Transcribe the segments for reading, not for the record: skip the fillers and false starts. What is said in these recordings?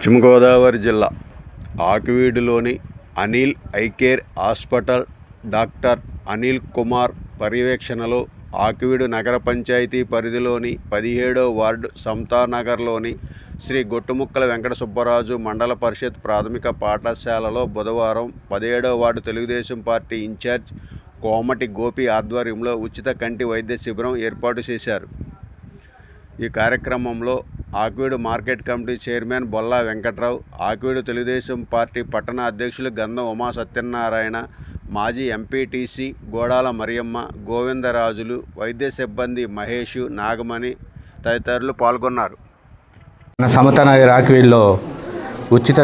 పశ్చిమ గోదావరి జిల్లా ఆకివీడులోని Anil eye care hospital doctor Anil Kumar పర్యవేక్షణలో ఆకివీడు నగర పంచాయతీ పరిధిలోని 17వ వార్డు సమతానగర్లోని శ్రీ గొట్టుముక్కల వెంకట సుబ్బరాజు మండల పరిషత్ ప్రాథమిక పాఠశాలలో బుధవారం 17వ వార్డు తెలుగుదేశం పార్టీ ఇన్ఛార్జ్ కోమటి గోపి ఆధ్వర్యంలో ఉచిత కంటి వైద్య శిబిరం ఏర్పాటు చేశారు. ఈ కార్యక్రమంలో Akividu market committee chairman Bolla Venkatrao, Akividu Telugu Desam party పట్టణ అధ్యక్షులు గంధం ఉమా సత్యనారాయణ, మాజీ ఎంపీటీసీ గోడాల మరియమ్మ, గోవిందరాజులు, వైద్య సిబ్బంది మహేష్, నాగమణి తదితరులు పాల్గొన్నారు. మన సమతానగర్ ఆకివీడులో ఉచిత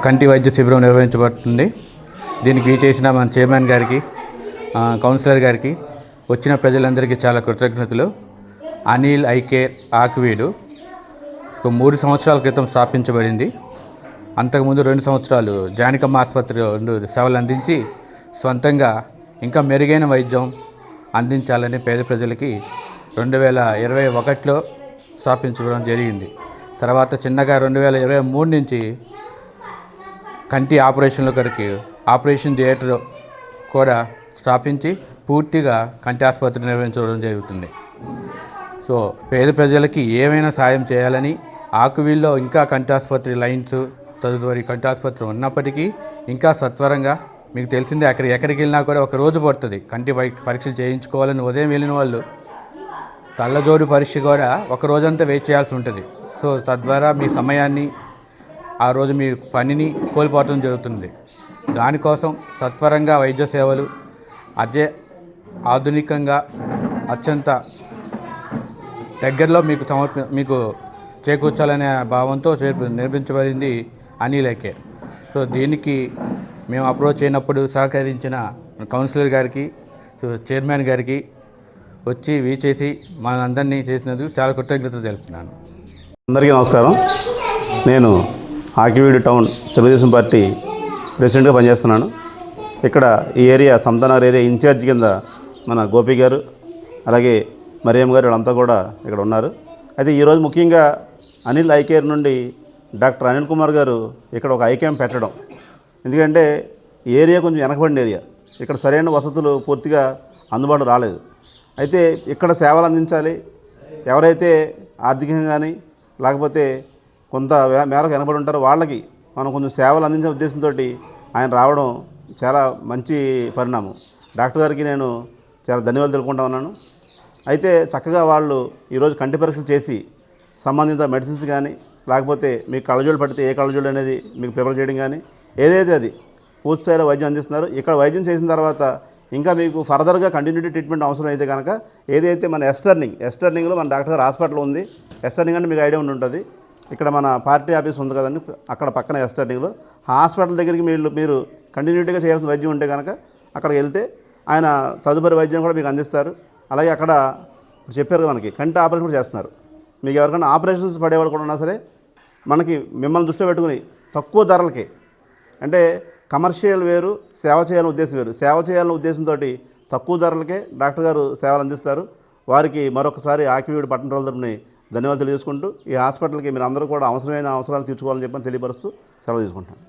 కంటి వైద్య శిబిరం నిర్వహించబడుతుంది. దీనికి చేసిన మన చైర్మన్ గారికి, కౌన్సిలర్ గారికి, వచ్చిన ప్రజలందరికీ చాలా కృతజ్ఞతలు. అనిల్ ఐ కేర్ ఆకివీడు 3 సంవత్సరాల క్రితం స్థాపించబడింది. అంతకుముందు 2 సంవత్సరాలు జానకమ్మ ఆసుపత్రిలో సేవలు అందించి సొంతంగా ఇంకా మెరుగైన వైద్యం అందించాలని పేద ప్రజలకి 2021లో స్థాపించడం జరిగింది. తర్వాత చిన్నగా 2023 నుంచి కంటి ఆపరేషన్ల కొరకు ఆపరేషన్ థియేటర్ కూడా స్థాపించి పూర్తిగా కంటి ఆసుపత్రి నిర్వహించడం జరుగుతుంది. సో పేద ప్రజలకి ఏమైనా సాయం చేయాలని ఆకివీడులో ఇంకా కంటి ఆసుపత్రి లైన్స్ తదుపరి కంటి ఆసుపత్రి ఉన్నప్పటికీ ఇంకా సత్వరంగా, మీకు తెలిసిందే ఎక్కడికి వెళ్ళినా కూడా ఒక రోజు పడుతుంది కంటి పరీక్షలు చేయించుకోవాలని ఉదయం వెళ్ళిన వాళ్ళు కళ్ళజోడు పరీక్ష కూడా ఒక రోజంతా వెయిట్ చేయాల్సి ఉంటుంది. సో తద్వారా మీ సమయాన్ని, ఆ రోజు మీ పనిని కోల్పోవడం జరుగుతుంది. దానికోసం సత్వరంగా వైద్య సేవలు అదే ఆధునికంగా అత్యంత దగ్గరలో మీకు చేకూర్చాలనే భావంతో నిర్మించబడింది అనిల్ ఐ కేర్. సో దీనికి మేము అప్రోచ్ అయినప్పుడు సహకరించిన కౌన్సిలర్ గారికి, చైర్మన్ గారికి వచ్చి వీచేసి మనందరినీ చేసినందుకు చాలా కృతజ్ఞతలు తెలుపుతున్నాను. అందరికీ నమస్కారం. నేను ఆకివీడు టౌన్ తెలుగుదేశం పార్టీ ప్రెసిడెంట్గా పనిచేస్తున్నాను. ఇక్కడ ఈ ఏరియా సమతానగర్ ఏరియా ఇన్ఛార్జ్ కింద మన గోపి గారు, అలాగే మరియమ్మ గారు, వీళ్ళంతా కూడా ఇక్కడ ఉన్నారు. అయితే ఈరోజు ముఖ్యంగా అనిల్ ఐ కేర్ నుండి డాక్టర్ అనిల్ కుమార్ గారు ఇక్కడ ఒక ఐ క్యాంప్ పెట్టడం. ఎందుకంటే ఏరియా కొంచెం వెనకబడిన ఏరియా, ఇక్కడ సరైన వసతులు పూర్తిగా అందుబాటు రాలేదు. అయితే ఇక్కడ సేవలు అందించాలి, ఎవరైతే ఆర్థికంగా కానీ లేకపోతే కొంత మేరకు వెనకబడి ఉంటారో వాళ్ళకి మనం కొంచెం సేవలు అందించే ఉద్దేశంతో ఆయన రావడం చాలా మంచి పరిణామం. డాక్టర్ గారికి నేను చాలా ధన్యవాదాలు తెలుపుకుంటా ఉన్నాను. అయితే చక్కగా వాళ్ళు ఈరోజు కంటి పరీక్షలు చేసి సంబంధిత మెడిసిన్స్ కానీ లేకపోతే మీకు కళ్ళజోడు పడితే ఏ కళ్ళజోడు అనేది మీకు ప్రిపేర్ చేయడం కానీ ఏదైతే అది పూర్తి స్థాయిలో వైద్యం అందిస్తున్నారు. ఇక్కడ వైద్యం చేసిన తర్వాత ఇంకా మీకు ఫర్దర్గా కంటిన్యూటీ ట్రీట్మెంట్ అవసరం అయితే కనుక ఏదైతే మన ఎస్టర్నింగ్లో మన డాక్టర్ గారు హాస్పిటల్ ఉంది. ఎస్టర్నింగ్ అంటే మీకు ఐడియా ఉంటుంది, ఇక్కడ మన పార్టీ ఆఫీస్ ఉంది కదండి, అక్కడ పక్కన ఎస్టర్నింగ్లో హాస్పిటల్ దగ్గరికి మీరు కంటిన్యూటీగా చేయాల్సిన వైద్యం ఉంటే కనుక అక్కడికి వెళ్తే ఆయన తదుపరి వైద్యం కూడా మీకు అందిస్తారు. అలాగే అక్కడ చెప్పారు మనకి కంటి ఆపరేషన్ కూడా చేస్తున్నారు. మీకు ఎవరికైనా ఆపరేషన్స్ పడేవాళ్ళు కూడా ఉన్నా సరే మనకి మిమ్మల్ని దృష్టిలో పెట్టుకుని తక్కువ ధరలకి, అంటే కమర్షియల్ వేరు, సేవ చేయాలనే ఉద్దేశం వేరు, సేవ చేయాలనే ఉద్దేశంతో తక్కువ ధరలకే డాక్టర్ గారు సేవలు అందిస్తారు. వారికి మరొకసారి ఆకివీడు పట్టణ ప్రజల తరపున ధన్యవాదాలు తెలియజేసుకుంటూ ఈ హాస్పిటల్కి మీరు అందరూ కూడా అవసరాలు తీర్చుకోవాలని చెప్పని తెలియపరుస్తూ సెలవు తీసుకుంటాను.